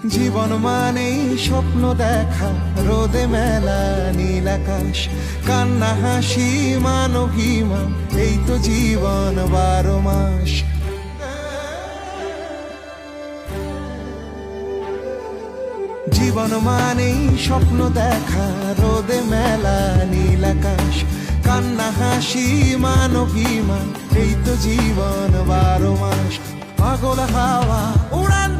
জীবন মানেই স্বপ্ন দেখা, রোদে মেলা নীল আকাশ, কান্না হাসি মান অভিমান, এই তো জীবন 12 মাস। জীবন মানেই স্বপ্ন দেখা, রোদে মেলা নীল আকাশ, কান্না হাসি মান অভিমান, এই তো জীবন 12 মাস। পাগল হাওয়া উড়ান